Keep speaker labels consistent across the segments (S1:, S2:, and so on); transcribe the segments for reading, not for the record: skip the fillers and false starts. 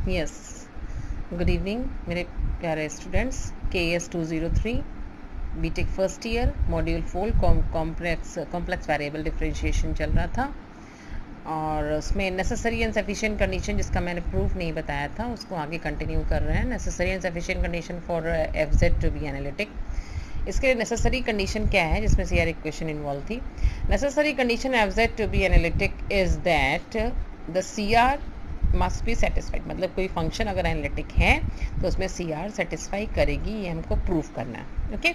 S1: Yes, good evening मेरे प्यारे students. KS 203 BTech first year module 4 complex variable differentiation चल रहा था और उसमें नेसेसरी एंड सफिशिएंट कंडीशन जिसका मैंने प्रूफ नहीं बताया था उसको आगे कंटिन्यू कर रहे हैं। Necessary and sufficient condition for FZ to be analytic. इसके लिए नेसेसरी कंडीशन क्या है जिसमें से यार एक क्वेश्चन इन्वॉल्व थी। Necessary condition FZ to be analytic is that the CR must be satisfied. मतलब कोई फंक्शन अगर एनालिटिक है तो उसमें CR सेटिस्फाई करेगी, ये हमको प्रूफ करना है। ओके,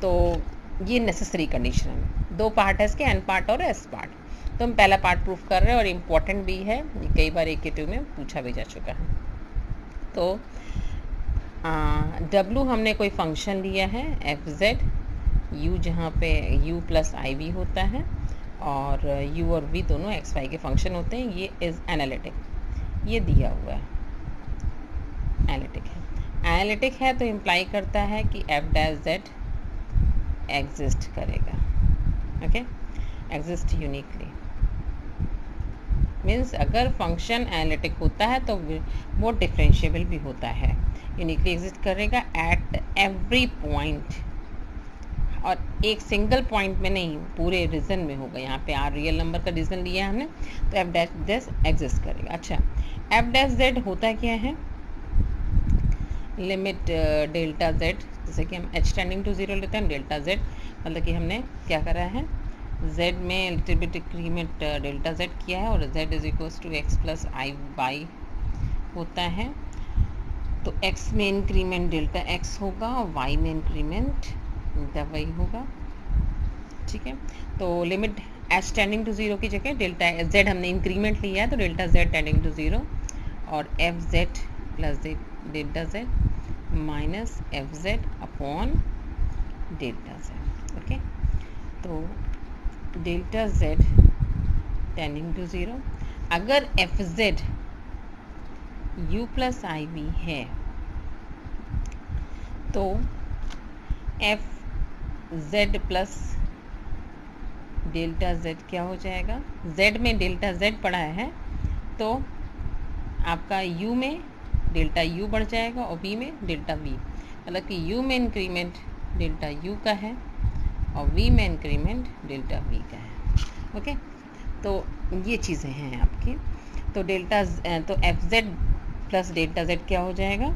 S1: तो ये नेसेसरी कंडीशन है। दो पार्ट है इसके, एन पार्ट और एस पार्ट। तो हम पहला पार्ट प्रूफ कर रहे हैं और इम्पॉर्टेंट भी है, ये कई बार AK2 में पूछा भी जा चुका है। तो W हमने कोई फंक्शन लिया है FZ, U जहाँ पे U प्लस IV होता है और U और V दोनों XY के फंक्शन होते हैं। ये इज़ एनालिटिक, ये दिया हुआ है एनालिटिक है। एनालिटिक है तो इम्प्लाई करता है कि F' एग्जिस्ट करेगा। ओके, एग्जिस्ट यूनिकली मीन्स अगर फंक्शन एनालिटिक होता है तो वो डिफरेंशिएबल भी होता है, यूनिकली एग्जिस्ट करेगा एट एवरी पॉइंट, और एक सिंगल पॉइंट में नहीं, पूरे रीजन में होगा। यहाँ पे R रियल नंबर का रीजन लिया है हमने, तो F' एग्जिस्ट करेगा। अच्छा, F' होता क्या है? लिमिट डेल्टा Z, जैसे कि हम H टेंडिंग टू 0 लेते हैं, डेल्टा Z मतलब कि हमने क्या करा है, Z में little bit increment delta Z किया है और Z is equals to X plus I by होता है। तो X में इंक्रीमेंट डेल्टा X होगा और Y में इंक्रीमेंट डेल्टा Y होगा। ठीक है, तो लिमिट H टेंडिंग टू 0 की जगह डेल्टा Z हमने इंक्रीमेंट लिया है तो डेल्टा Z टेंडिंग टू 0 और FZ plus delta Z minus FZ upon delta Z। Okay, तो डेल्टा Z टेंडिंग टू 0, अगर FZ U प्लस IV है तो FZ प्लस डेल्टा Z क्या हो जाएगा? Z में डेल्टा Z पड़ा है तो आपका U में डेल्टा U बढ़ जाएगा और V में डेल्टा V, मतलब कि U में इंक्रीमेंट डेल्टा U का है और V में इंक्रीमेंट डेल्टा V का है। ओके, तो ये चीज़ें हैं आपकी। तो तो FZ प्लस डेल्टा Z क्या हो जाएगा?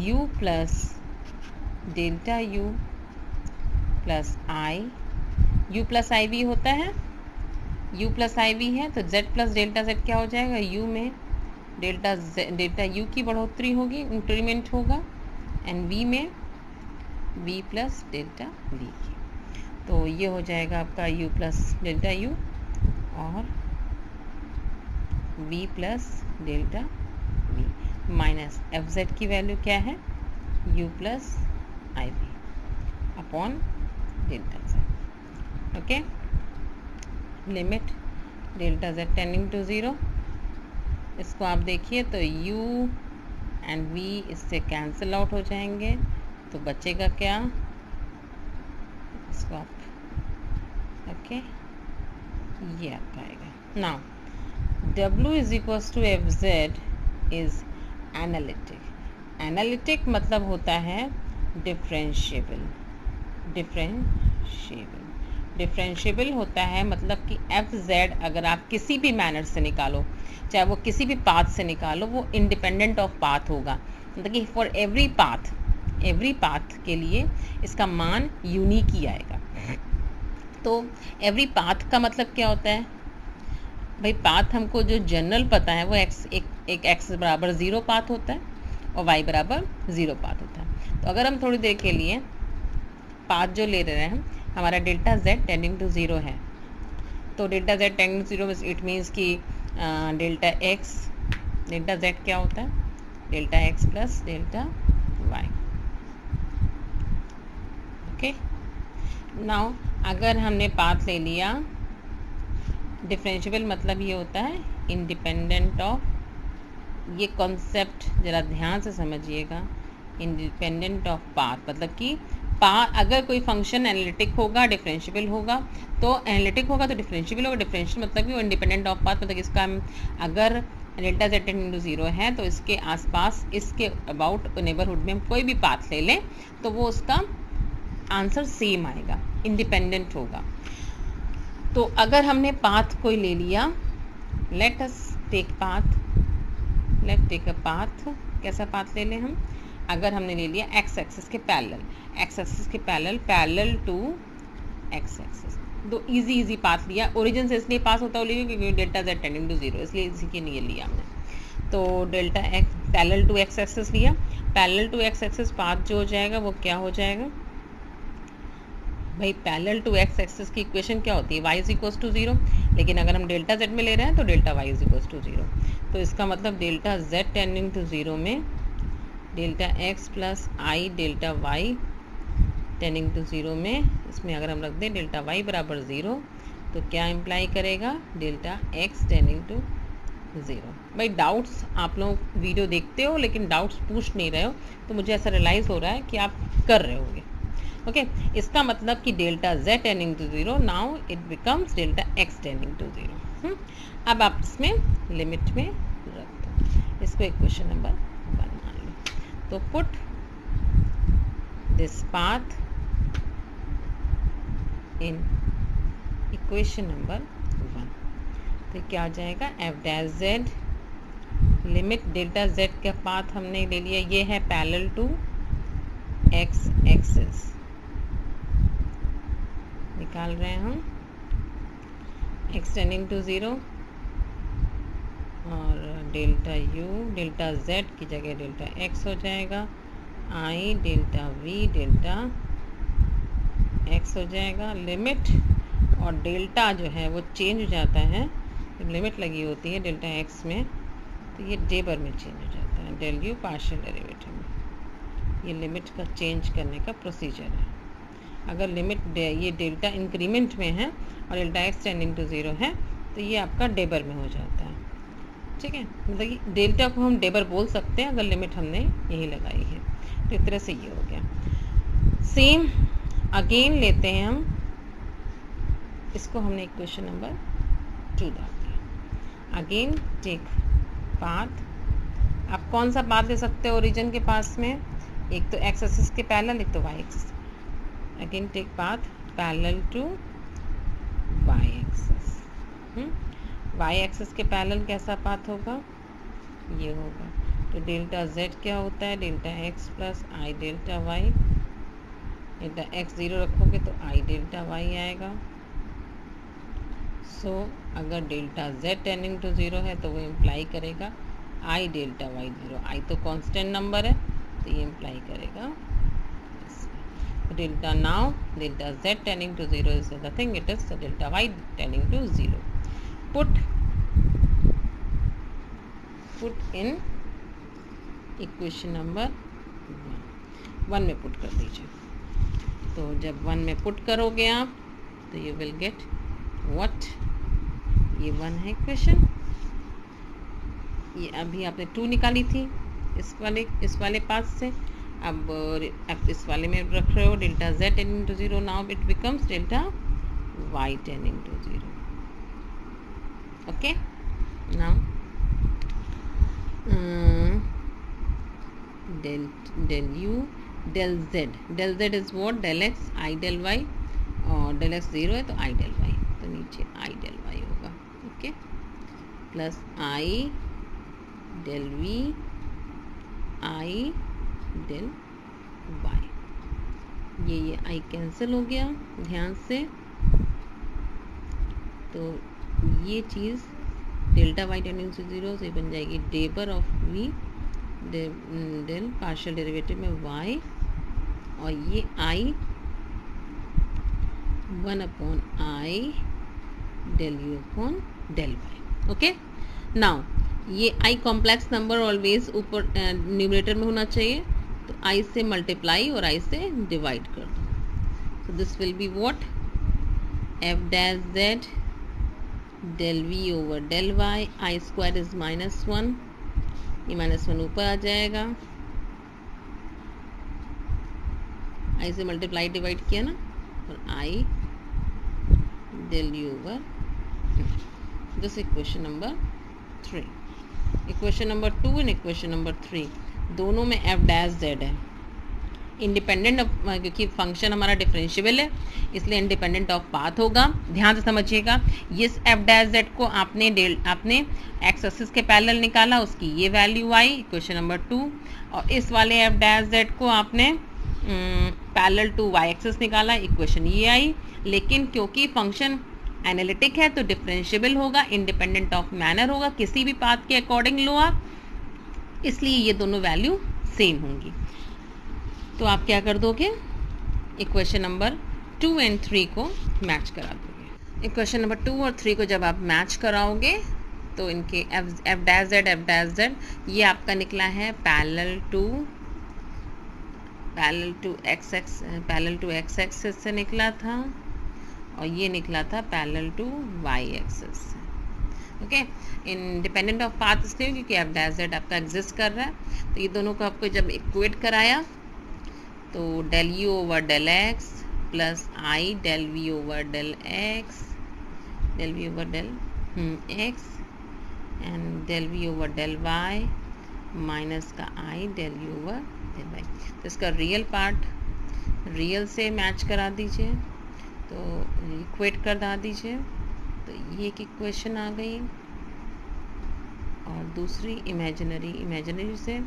S1: U plus delta U plus I, U plus IV होता है, U प्लस IV है तो Z प्लस डेल्टा Z क्या हो जाएगा? U में डेल्टा U की बढ़ोतरी होगी, इंक्रीमेंट होगा, एंड V में V प्लस डेल्टा V की। तो ये हो जाएगा आपका U प्लस डेल्टा U और V plus delta V minus FZ की वैल्यू क्या है? U plus IV upon delta Z। Okay, limit delta Z tending to 0, इसको आप देखिए तो U एंड V इससे कैंसिल आउट हो जाएंगे, तो बचेगा क्या? इसको आप ओके, ये आ पाएगा। Now W is equals to FZ is analytic. Analytic मतलब होता है डिफरेंशिएबल। डिफरेंशिएबल होता है मतलब कि FZ अगर आप किसी भी मैनर से निकालो, चाहे वो किसी भी पाथ से निकालो, वो इंडिपेंडेंट ऑफ पाथ होगा। मतलब कि फॉर एवरी पाथ के लिए इसका मान यूनिक ही आएगा। तो एवरी पाथ का मतलब क्या होता है भाई? पाथ हमको जो जनरल पता है वो एक x बराबर 0 पाथ होता है और y बराबर 0 पाथ होता है। तो अगर हम थोड़ी देर के लिए पाथ जो ले रहे हैं, हमारा डेल्टा Z टेंडिंग टू 0 है, तो delta Z tending to 0 it means कि डेल्टा Z क्या होता है? Delta X plus delta Y। Okay, now अगर हमने पाथ ले लिया, डिफरेंशिएबल मतलब ये होता है इंडिपेंडेंट ऑफ, ये कॉन्सेप्ट ज़रा ध्यान से समझिएगा, इंडिपेंडेंट ऑफ पाथ मतलब कि अगर कोई फंक्शन एनालिटिक होगा डिफरेंशिएबल होगा, तो एनालिटिक होगा तो डिफरेंशिएबल होगा। डिफरेंशियल मतलब कि वो इंडिपेंडेंट ऑफ पाथ, मतलब इसका अगर डेल्टा z टेंडिंग टू 0 है तो इसके आसपास, इसके अबाउट नेबरहुड में हम कोई भी पाथ ले लें तो वो उसका आंसर सेम आएगा, इंडिपेंडेंट होगा। तो अगर हमने पाथ कोई ले लिया, let us take path, let take a path, कैसा पाथ ले लें हम, अगर हमने ले लिया एक्स एक्सिस के पैरेलल, एक्स एक्सिस के पैरेलल टू एक्स एक्सिस, दो इजी पाथ लिया। ओरिजिन से इसलिए पास होता है क्योंकि डेल्टा z टेंडिंग टू 0, इसलिए इसी के लिए लिया हमने। तो delta x parallel to x axis लिया, parallel to x axis path जो हो जाएगा वो क्या हो जाएगा भाई, पैरेलल टू एक्स एक्सिस की इक्वेशन क्या होती है, y इज इक्वल्स टू 0, लेकिन अगर हम डेल्टा z में ले रहे हैं तो delta y is equals to 0। तो इसका मतलब डेल्टा z टेंडिंग टू 0 में delta x plus i delta y tending to 0 में, इसमें अगर हम रख दें डेल्टा y बराबर 0 तो क्या इम्प्लाई करेगा, डेल्टा x टेंडिंग टू 0। भाई डाउट्स, आप लोग वीडियो देखते हो लेकिन डाउट्स पूछ नहीं रहे हो, तो मुझे ऐसा रियलाइज़ हो रहा है कि आप कर रहे होगे। ओके इसका मतलब कि delta z tending to 0, now it becomes delta x tending to 0। अब आप इसमें लिमिट में रख दो, इसको इक्वेशन नंबर 1 मान लो। तो put this path in equation number 1, तो क्या आ जाएगा, F dash z, limit delta z का पाथ हमने ले लिया, ये है पैरेलल टू एक्स एक्सिस, निकाल रहे हैं हम x टेंडिंग टू 0 और डेल्टा u, डेल्टा z की जगह डेल्टा x हो जाएगा, i delta v delta x हो जाएगा, लिमिट, और डेल्टा जो है वो चेंज हो जाता है, जब लिमिट लगी होती है डेल्टा x में तो ये डेबर में चेंज हो जाता है, डेल u पार्शियल डेरिवेटिव में। ये लिमिट का चेंज करने का प्रोसीजर है। अगर लिमिट ये डेल्टा इंक्रीमेंट में है और डेल्टा x टेंडिंग टू 0 है तो ये आपका डेबर में हो जाता है, ठीक है। मतलब कि डेल्टा को हम डेबर बोल सकते हैं अगर लिमिट हमने यही लगाई है। तो इस तरह से ये हो गया। सेम अगेन लेते हैं हम, इसको हमने इक्वेशन नंबर 2 डाल दिया। अगेन टेक पाथ, आप कौन सा पाथ ले सकते हो ओरिजिन के पास में, एक तो एक्स एक्सिस के पैरेलल, एक तो y axis. Again take path parallel to y axis. Y axis के पैरेलल कैसा पाथ होगा, ये होगा। तो डेल्टा z क्या होता है, delta x plus i delta y, delta x 0 रखोगे तो आई डेल्टा वाई आएगा। सो अगर डेल्टा z टेंडिंग टू 0 है तो वो इम्प्लाई करेगा आई डेल्टा वाई 0, आई तो कांस्टेंट नंबर है तो ये इम्प्लाई करेगा delta, now delta z tending to 0 is nothing, it is delta y tending to 0। Put in equation number 1 में पुट कर दीजिए। तो जब 1 में पुट करोगे आप तो यू विल गेट व्हाट, ये 1 है इक्वेशन, ये अभी आपने 2 निकाली थी इस वाले पास से, अब इस वाले में रख रहे हो delta z tending to 0, now it becomes delta y tending to 0। Okay now del u del z is what, del x i del y, और del x 0 है तो i del y, तो नीचे i del y होगा। Okay plus i del v i del y, ये i cancel हो गया ध्यान से। तो ये चीज़ डेल्टा y टेंडिंग टू 0 से बन जाएगी डेबर of v del partial derivative में y, और ये i 1/i del u upon del y। Okay now ये i कॉम्प्लेक्स नंबर ऑलवेज ऊपर न्यूमरेटर में होना चाहिए, तो i से मल्टीप्लाई और i से डिवाइड कर दो। So this will be what, f dash z del v over del y, i square is -1, ये -1 ऊपर आ जाएगा, i से मल्टीप्लाई डिवाइड किया ना, और i del u over this equation number 3। Equation number 2 and equation number 3 दोनों में F dash Z है। इंडिपेंडेंट ऑफ, क्योंकि फंक्शन हमारा डिफरेंशिएबल है इसलिए इंडिपेंडेंट ऑफ पाथ होगा। ध्यान से समझिएगा, ये एफ डैश जेड को आपने एक्स एक्सिस के पैरेलल निकाला, उसकी ये वैल्यू आई इक्वेशन नंबर 2, और इस वाले एफ डैश जेड को आपने पैरेलल टू वाई एक्सिस निकाला, इक्वेशन ये आई। लेकिन क्योंकि फंक्शन एनालिटिक है तो डिफरेंशिएबल होगा, इंडिपेंडेंट ऑफ मैनर होगा, किसी भी पाथ के अकॉर्डिंग लो आप, इसलिए ये दोनों वैल्यू सेम होंगी। तो आप क्या कर दोगे, इक्वेशन नंबर 2 एंड 3 को मैच करा दोगे। इक्वेशन नंबर 2 और 3 को जब आप मैच कराओगे तो इनके एफ डैश जेड ये आपका निकला है पैरेलल टू एक्स एक्सिस से निकला था, और ये निकला था पैरेलल टू वाई एक्सिस से। ओके, इंडिपेंडेंट ऑफ पाथ इसलिए क्योंकि एफ डैश जेड आपका एग्जिस्ट कर रहा है। तो ये दोनों को आपको जब इक्वेट कराया तो del u over del x plus i del v over del x and del v over del y minus का i del u over del y. तो इसका रियल पार्ट रियल से मैच करा दीजिए, तो इक्वेट कर दीजिए, तो ये एक इक्वेशन आ गई, और दूसरी इमेजिनरी से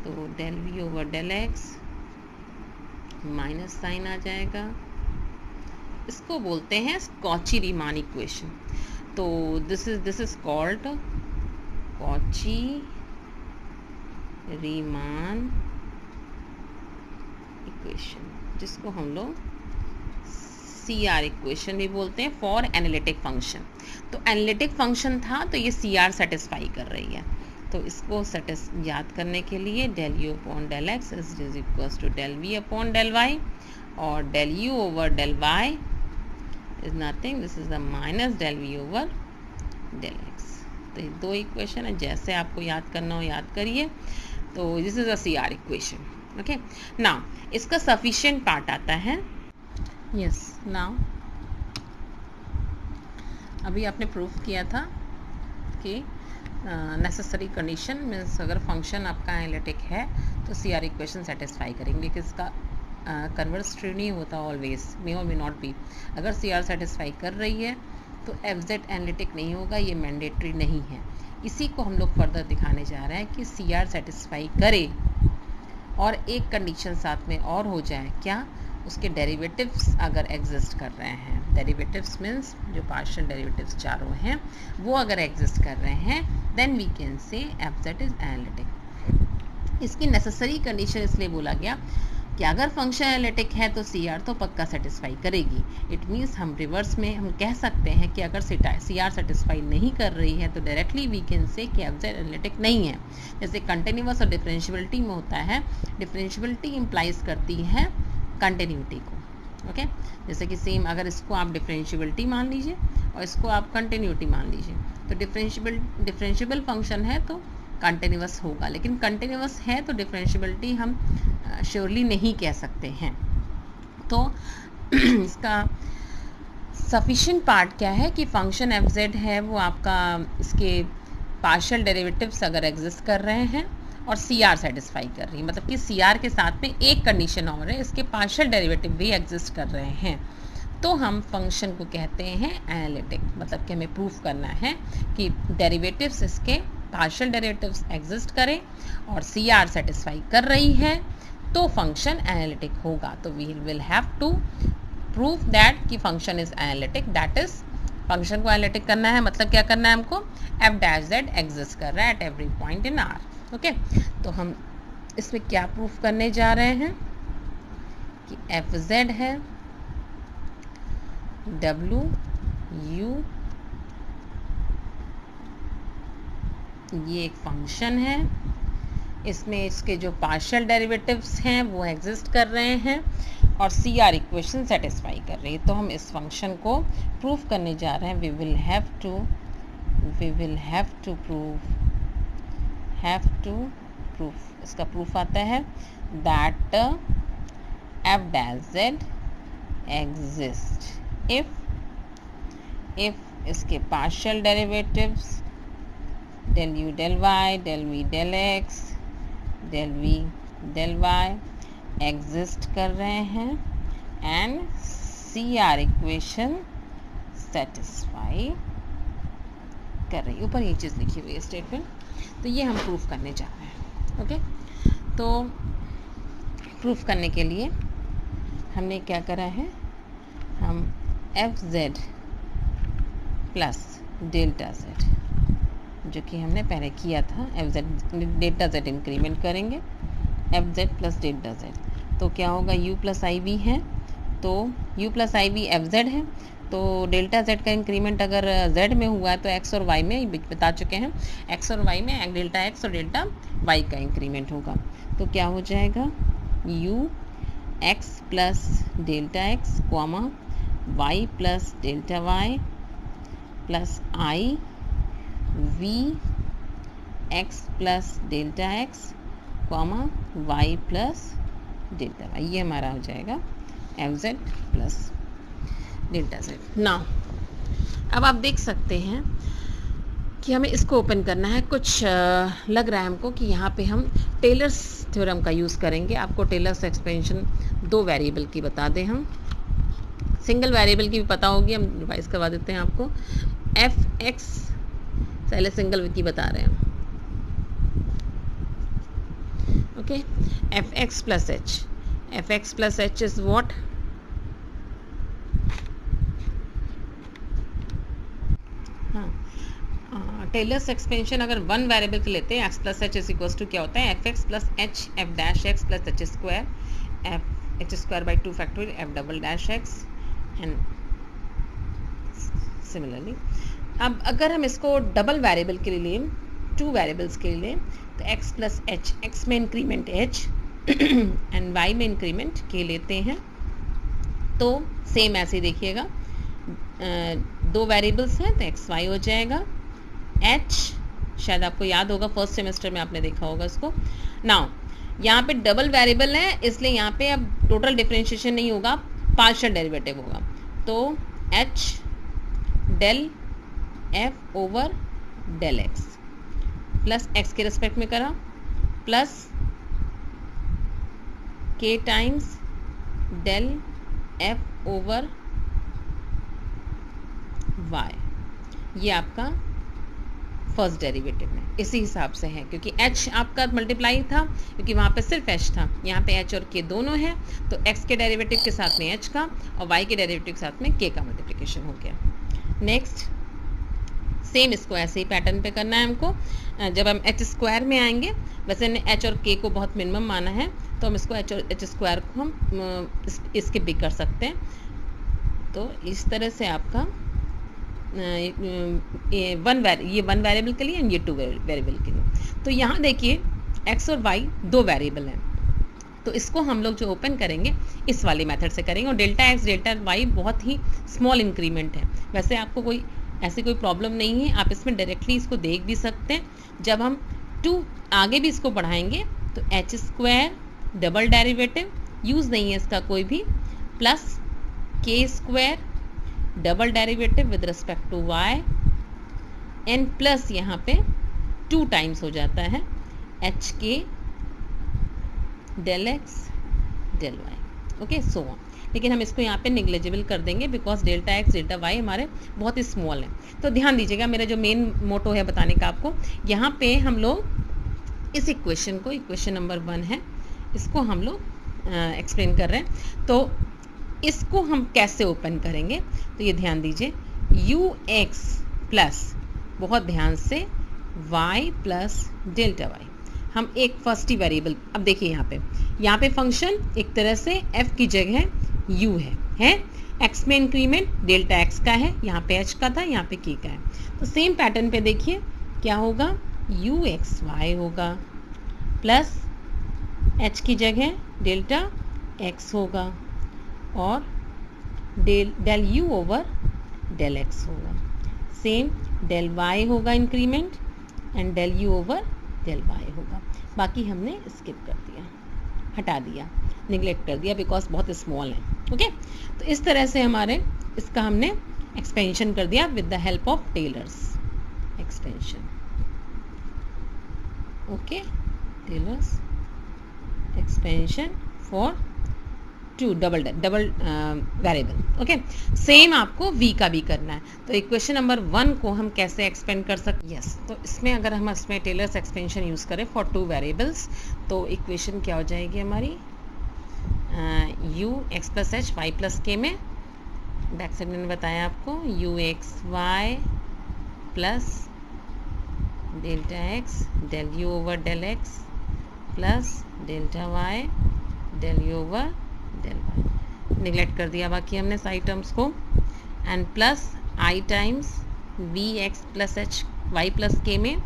S1: तो del v over del x minus sign आ जाएगा। इसको बोलते हैं कॉची रीमान इक्वेशन। तो this is called Cauchy Riemann equation, जिसको हम लोग CR इक्वेशन भी बोलते हैं फॉर एनालिटिक फंक्शन। तो एनालिटिक फंक्शन था तो ये CR सेटिस्फाई कर रही है। तो इसको याद करने के लिए del u upon del x is equals to del v upon del y, और del u over del y is nothing, this is the minus del v over del x. तो ये दो इक्वेशन है, जैसे आपको याद करना हो याद करिए। तो this is a CR equation. Okay, now इसका सफिशिएंट पार्ट आता है। यस, नाउ अभी आपने प्रूफ किया था कि नेसेसरी कंडीशन मीन्स अगर फंक्शन आपका एनालिटिक है तो CR इक्वेशन सेटिस्फाई करेंगे, लेकिन इसका कन्वर्स ट्रू नहीं होता ऑलवेज, मे और मे नॉट बी। अगर CR सेटिस्फाई कर रही है तो FZ एनालिटिक नहीं होगा, ये मैंडेटरी नहीं है। इसी को हम लोग फर्दर दिखाने जा रहे हैं कि CR सेटिस्फाई करे और एक कंडीशन साथ में और हो जाए, क्या, उसके डेरिवेटिव्स अगर एग्जिस्ट कर रहे हैं, डेरिवेटिव्स मीन्स जो पार्शियल डेरिवेटिव्स चारों हैं वो अगर एग्जिस्ट कर रहे हैं, then we can say FZ is analytic. इसकी नेसेसरी कंडीशन इसलिए बोला गया कि अगर फंक्शन एनालिटिक है तो CR तो पक्का सेटिस्फाई करेगी। इट मीन्स हम रिवर्स में हम कह सकते हैं कि अगर CR सेटिस्फाई नहीं कर रही है तो डायरेक्टली वी कैन से कि FZ एनालिटिक नहीं है। जैसे कंटिन्यूअस और डिफरेंशियबिलिटी में होता है, डिफरेंशियबिलिटी इम्प्लाइज करती है कंटिन्यूटी को। ओके, जैसे कि सेम अगर इसको आप डिफरेंशियबिलिटी मान लीजिए और इसको आप कंटिन्यूटी मान लीजिए, तो डिफरेंशियबल फंक्शन है तो कंटिन्यूअस होगा, लेकिन कंटिन्यूअस है तो डिफरेंशियबिलिटी हम श्योरली नहीं कह सकते हैं। तो इसका सफिशिएंट पार्ट क्या है कि फंक्शन FZ है वो आपका इसके पार्शियल डेरिवेटिव्स अगर एग्जिस्ट कर रहे हैं और CR सेटिस्फाई कर रही है, मतलब कि CR के साथ में एक कंडीशन और है, इसके पार्शियल डेरिवेटिव भी एग्जिस्ट कर रहे हैं, तो हम फंक्शन को कहते हैं एनालिटिक। मतलब कि हमें प्रूफ करना है कि डेरिवेटिव्स इसके पार्शियल डेरिवेटिव्स एग्जिस्ट करें और CR सेटिस्फाई कर रही है तो फंक्शन एनालिटिक होगा। तो we will have to prove that कि function is analytic, that is function को एनालिटिक करना है, मतलब क्या करना है हमको, f' एग्जिस्ट कर रहा है at every point in R। Okay, तो हम इसमें क्या प्रूफ करने जा रहे हैं कि FZ है W U, ये एक फंक्शन है, इसमें इसके जो पार्शियल डेरिवेटिव्स हैं वो एग्जिस्ट कर रहे हैं और CR इक्वेशन सेटिस्फाई कर रही है। तो हम इस फंक्शन को प्रूफ करने जा रहे हैं। We will have to proof इसका प्रूफ आता है दैट f' एग्जिस्ट इफ इसके partial derivatives del u del y, del v del x, del v del y exist कर रहे हैं and C R equation satisfy कर रही है। ऊपर ये चीज़ लिखी हुई है स्टेटमेंट, तो ये हम प्रूफ करने जा रहे हैं। ओके, तो प्रूफ करने के लिए हमने क्या करा है, हम f z plus delta z जो कि हमने पहले किया था, f z delta z increment करेंगे, f z plus delta z, तो क्या होगा, u प्लस आई वी है, तो u plus i V F Z है, तो डेल्टा जेड का इंक्रीमेंट अगर z में हुआ है तो x और y में बता चुके हैं, x और y में डेल्टा x और डेल्टा y का इंक्रीमेंट होगा, तो क्या हो जाएगा, u x plus delta x comma y plus delta y plus i v x plus delta x comma y plus delta y, ये हमारा हो जाएगा F z plus delta Z. Now अब आप देख सकते हैं कि हमें इसको ओपन करना है। कुछ लग रहा है हमको कि यहाँ पे हम टेलर्स थ्योरम का यूज़ करेंगे। आपको टेलर्स एक्सपेंशन 2 वेरिएबल की बता दें, हम सिंगल वेरिएबल की भी पता होगी, हम रिवाइज करवा देते हैं आपको। एफ एक्स पहले सिंगल की बता रहे हैं, okay, f x plus h is what, Taylor's expansion अगर 1 वेरिएबल के लेते हैं, x plus h is equals to क्या होता है, f x plus h f dash x plus h square, f h square by 2 factorial f double dash x and similarly. अब अगर हम इसको डबल वेरिएबल के लिए, 2 वेरिएबल्स के लिए, तो x प्लस एच, एक्स में इंक्रीमेंट h एंड y में इंक्रीमेंट k लेते हैं, तो सेम ऐसे ही देखिएगा, 2 वेरिएबल्स हैं तो एक्स वाई हो जाएगा, h शायद आपको याद होगा फर्स्ट सेमेस्टर में आपने देखा होगा इसको। नाउ यहाँ पे डबल वेरिएबल है, इसलिए यहाँ पे अब टोटल डिफरेंशिएशन नहीं होगा, पार्शियल डेरिवेटिव होगा, तो h del f over del x plus x के रिस्पेक्ट में करा plus k times del f over y, ये आपका फर्स्ट डेरिवेटिव में इसी हिसाब से है, क्योंकि h आपका मल्टीप्लाई था, क्योंकि वहाँ पे सिर्फ h था, यहाँ पे h और k दोनों है, तो x के डेरिवेटिव के साथ में h का और y के डेरिवेटिव के साथ में k का मल्टीप्लिकेशन हो गया। नेक्स्ट सेम इसको ऐसे ही पैटर्न पे करना है हमको। जब हम एच स्क्वायर में आएंगे, वैसे ने एच और के को बहुत मिनिमम माना है, तो हम इसको एच और एच स्क्वायर को हम इसके भी कर सकते हैं। तो इस तरह से आपका ये 1 वेरिएबल के लिए एंड ये 2 वेरिएबल के लिए। तो यहाँ देखिए एक्स और वाई 2 वेरिएबल हैं, तो इसको हम लोग जो ओपन करेंगे इस वाले मेथड से करेंगे, और डेल्टा एक्स डेल्टा वाई बहुत ही स्मॉल इंक्रीमेंट है, वैसे आपको कोई ऐसी कोई प्रॉब्लम नहीं है, आप इसमें डायरेक्टली इसको देख भी सकते हैं। जब हम 2 आगे भी इसको बढ़ाएंगे तो h square double derivative use नहीं है इसका कोई भी, plus k square double derivative with respect to y and plus यहाँ पे 2 टाइम्स हो जाता है h k del x del y, okay so on. लेकिन हम इसको यहाँ पे निग्लेजिबल कर देंगे because delta x delta y हमारे बहुत ही स्मॉल हैं। तो ध्यान दीजिएगा, मेरा जो मेन मोटो है बताने का आपको, यहाँ पे हम लोग इस इक्वेशन को, इक्वेशन नंबर 1 है, इसको हम लोग एक्सप्लेन कर रहे हैं। तो इसको हम कैसे ओपन करेंगे, तो ये ध्यान दीजिए, यू एक्स प्लस, बहुत ध्यान से, वाई प्लस डेल्टा वाई, हम एक फर्स्ट ही वेरिएबल, अब देखिए यहाँ पे फंक्शन एक तरह से f की जगह u है x में इंक्रीमेंट डेल्टा x का है, यहाँ पे h का था, यहाँ पे k का है। तो सेम पैटर्न पे देखिए क्या होगा, u एक्स वाई होगा प्लस h की जगह डेल्टा x होगा और del u over del x होगा, सेम डेल y होगा increment and del u over del y होगा। बाकी हमने स्किप कर दिया, हटा दिया, निगलेक्ट कर दिया बिकॉज बहुत स्मॉल है। ओके, तो इस तरह से हमारे इसका हमने एक्सपेंशन कर दिया with the help of Taylor's expansion. Okay, Taylor's expansion for two double variable. Okay, same आपको v का भी करना है। तो इक्वेशन नंबर 1 को हम कैसे एक्सपेंड कर सकते? यस, तो इसमें अगर हम इसमें टेलर्स एक्सपेंशन यूज़ करें फॉर टू वेरिएबल्स, तो इक्वेशन क्या हो जाएगी हमारी? u x plus h y plus k में बैक साइड मैंने बताया आपको u x y plus delta x del u over del x plus delta y del u over del y। Neglect कर दिया बाकी हमने सारी टर्म्स को, and plus i times v x plus h y plus k में,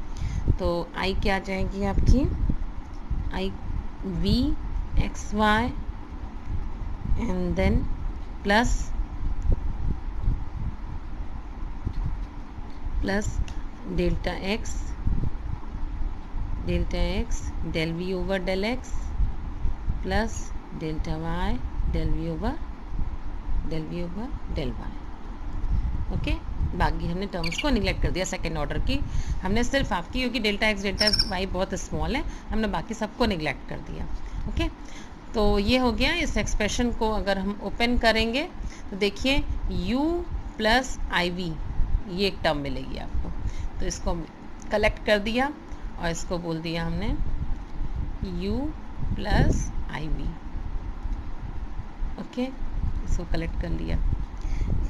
S1: तो i क्या आ जाएगी आपकी? i v x y and then plus delta x del v over del x plus delta y del v over del y। Okay, बाकी हमने terms को neglect कर दिया सेकेंड ऑर्डर की, हमने सिर्फ आपकी, क्योंकि डेल्टा x डेल्टा y बहुत स्मॉल है, हमने बाकी सबको निगलेक्ट कर दिया। ओके, तो ये हो गया। इस एक्सप्रेशन को अगर हम ओपन करेंगे तो देखिए u प्लस आई वी, ये एक टर्म मिलेगी आपको, तो इसको कलेक्ट कर दिया और इसको बोल दिया हमने u plus i v. Okay, इसको कलेक्ट कर लिया,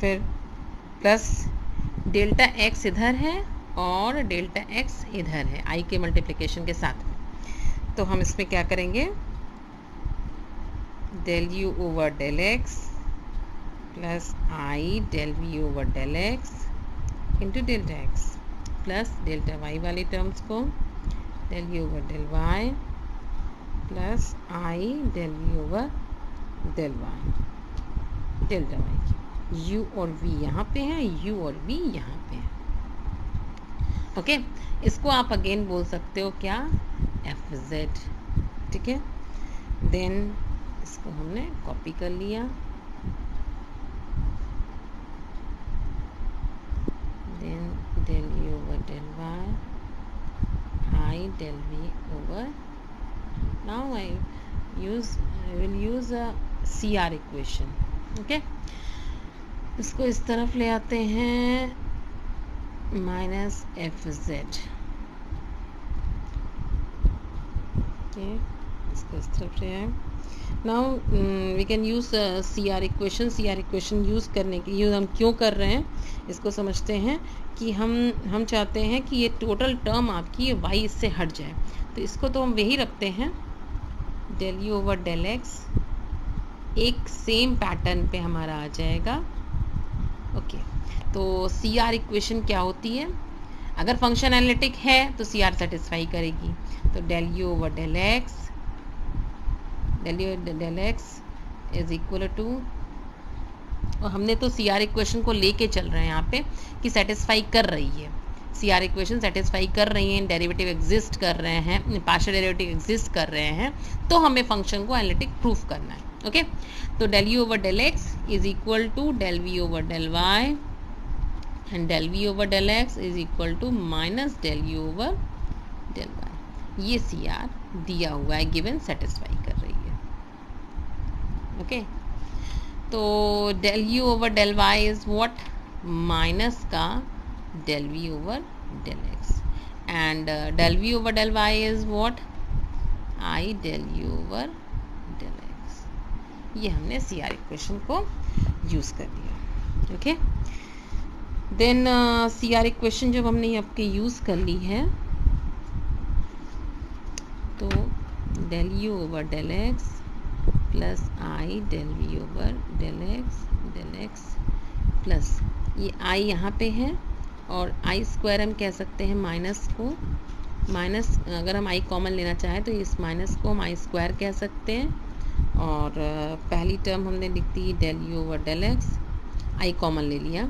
S1: फिर प्लस डेल्टा x इधर है और डेल्टा x इधर है i के मल्टीप्लिकेशन के साथ, तो हम इसमें क्या करेंगे? Del u over del x plus i del v over del x into delta x plus delta y वाली टर्म्स को del u over del y plus i del v over del y delta y। u और v यहाँ पे है, u और v यहाँ पे है। ओके, इसको आप अगेन बोल सकते हो क्या? F z. ठीक है, देन इसको हमने कॉपी कर लिया, then del u over del y i del v over, now I will use a CR equation. Okay, इसको इस तरफ ले आते हैं माइनस एफ जेड। ओके, इसको इस तरफ ले आए। Now we can use CR equation. CR equation use करने के यूज़ हम क्यों कर रहे हैं इसको समझते हैं कि हम चाहते हैं कि ये टोटल टर्म आपकी y इससे हट जाए, तो इसको तो हम वही रखते हैं del u over del x, एक सेम पैटर्न पे हमारा आ जाएगा। ओके, तो CR इक्वेशन क्या होती है? अगर फंक्शन एनालिटिक है तो CR सेटिस्फाई करेगी, तो del u over del x is equal to, और हमने तो CR इक्वेशन को लेके चल रहे हैं यहाँ पे कि सेटिस्फाई कर रही है, CR इक्वेशन सेटिस्फाई कर रही हैं, डेरिवेटिव एग्जिस्ट कर रहे हैं, पार्शियल डेरिवेटिव एग्जिस्ट कर रहे हैं, तो हमें फंक्शन को एनालिटिक प्रूफ करना है। ओके, तो del u over del x is equal to del v over del y and del v over del x is equal to minus del u over del y। ये CR दिया हुआ है, given satisfy कर रही है। Okay, तो del u over del y is what? Minus का del v over del x, and del v over del y is what? i del u over del x। ये हमने CR इक्वेशन को use कर दिया। Okay, then CR equation जब हमने आपके use कर ली है, तो del u over del x plus i del v over del x plus ये i यहाँ पे है, और i स्क्वायर हम कह सकते हैं माइनस को, माइनस अगर हम i कॉमन लेना चाहें तो इस माइनस को हम i स्क्वायर कह सकते हैं, और पहली टर्म हमने लिख दी del u over del x, i common ले लिया,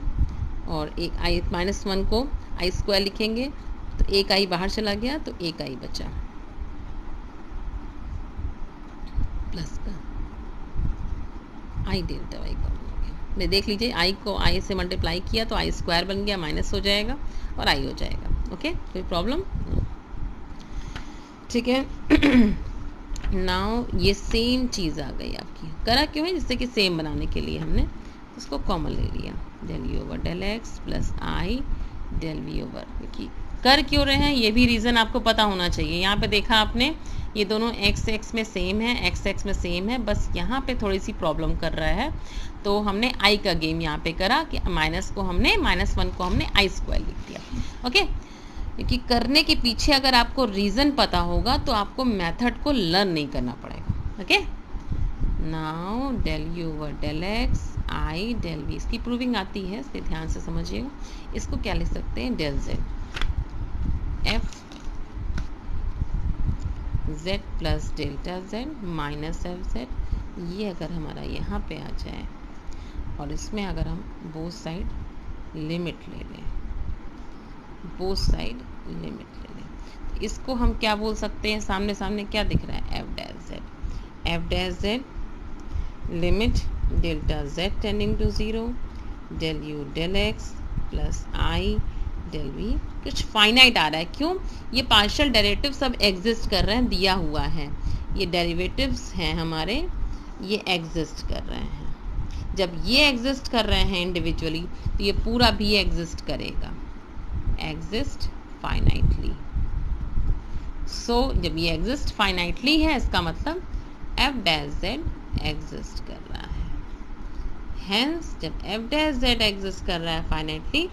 S1: और एक i माइनस 1 को i स्क्वायर लिखेंगे तो एक i बाहर चला गया तो एक i बचा, प्लस का i डेल्टा y कॉमन हो गया। देख लीजिए i को i से मल्टीप्लाई किया तो i स्क्वायर बन गया, माइनस हो जाएगा और i हो जाएगा। ओके, कोई प्रॉब्लम? ठीक है। नाउ ये सेम चीज़ आ गई आपकी, करा क्यों है, जिससे कि सेम बनाने के लिए हमने उसको कॉमन ले लिया, del u over del x plus i del v over, कि कर क्यों रहे हैं ये भी रीज़न आपको पता होना चाहिए। यहाँ पे देखा आपने ये दोनों एक्स एक्स में सेम है, एक्स एक्स में सेम है, बस यहाँ पे थोड़ी सी प्रॉब्लम कर रहा है, तो हमने आई का गेम यहाँ पे करा कि माइनस को हमने -1 को हमने आई स्क्वायर लिख दिया। ओके, क्योंकि करने के पीछे अगर आपको रीज़न पता होगा तो आपको मेथड को लर्न नहीं करना पड़ेगा। Okay, now del u over del x i del v, इसकी प्रूविंग आती है, इसलिए ध्यान से समझिएगा। इसको क्या लिख सकते हैं, del z f z plus delta z minus f z, ये अगर हमारा यहाँ पे आ जाए और इसमें अगर हम बोथ साइड लिमिट ले लें, बोथ साइड लिमिट ले लें, इसको हम क्या बोल सकते हैं, सामने सामने क्या दिख रहा है, f dash z limit del z tending to 0 del u del x plus i del v, कुछ फाइनाइट आ रहा है, क्यों, ये पार्शियल डेरिवेटिव सब एग्जिस्ट कर रहे हैं, दिया हुआ है, ये डेरिवेटिव्स हैं हमारे, ये एग्जिस्ट कर रहे हैं। जब ये एग्जिस्ट कर रहे हैं इंडिविजुअली, तो ये पूरा भी एग्जिस्ट करेगा, एग्जिस्ट फाइनाइटली। सो जब ये एग्जिस्ट फाइनाइटली है, इसका मतलब एफ डैश जेड एग्जिस्ट कर रहा है। हेंस जब एफ डैश जेड एग्जिस्ट कर रहा है फाइनाइटली,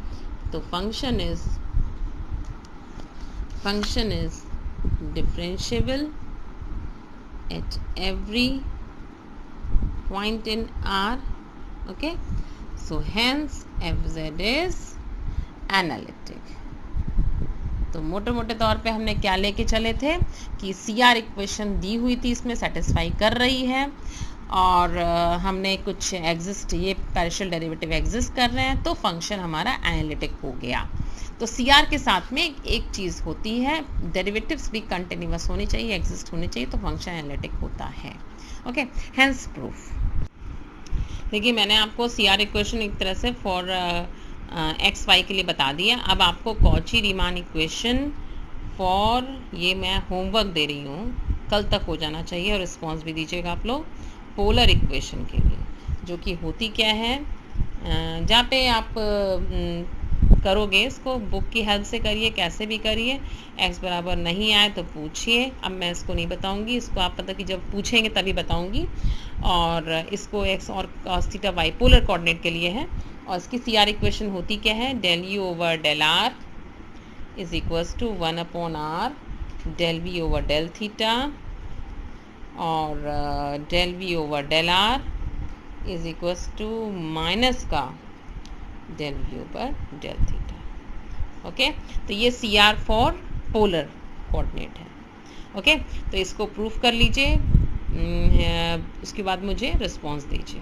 S1: तो function is differentiable at every point in are. Okay, so hence F Z is analytic. तो मोटे मोटे तौर पे हमने क्या लेके चले थे कि सी आर इक्वेशन दी हुई थी, इसमें सेटिस्फाई कर रही है, और हमने कुछ एग्जिस्ट, ये पार्शियल डेरिवेटिव एग्जिस्ट कर रहे हैं, तो फंक्शन हमारा एनालिटिक हो गया। तो सी आर के साथ में एक चीज़ होती है, डेरिवेटिव्स भी कंटिन्यूअस होनी चाहिए, एग्जिस्ट होनी चाहिए, तो फंक्शन एनालिटिक होता है। Okay, hence proof. देखिए मैंने आपको सी आर इक्वेशन एक तरह से फॉर एक्स वाई के लिए बता दिया। अब आपको कॉची रीमान इक्वेशन फॉर, ये मैं होमवर्क दे रही हूँ, कल तक हो जाना चाहिए, और रिस्पॉन्स भी दीजिएगा आप लोग, पोलर इक्वेशन के लिए, जो कि होती क्या है, जहाँ पे आप करोगे इसको बुक की हेल्प से करिए, कैसे भी करिए, एक्स बराबर नहीं आए तो पूछिए। अब मैं इसको नहीं बताऊंगी, इसको आप पता कि जब पूछेंगे तभी बताऊंगी। और इसको एक्स और cos theta y polar coordinate के लिए है, और इसकी सी आर इक्वेशन होती क्या है, del u over del r is equals to 1/r del v over del theta, और del v over del r is equals to minus का del v over del theta. Okay, तो ये C R for polar coordinate है। Okay, तो इसको proof कर लीजिए, उसके बाद मुझे रिस्पॉन्स दीजिए।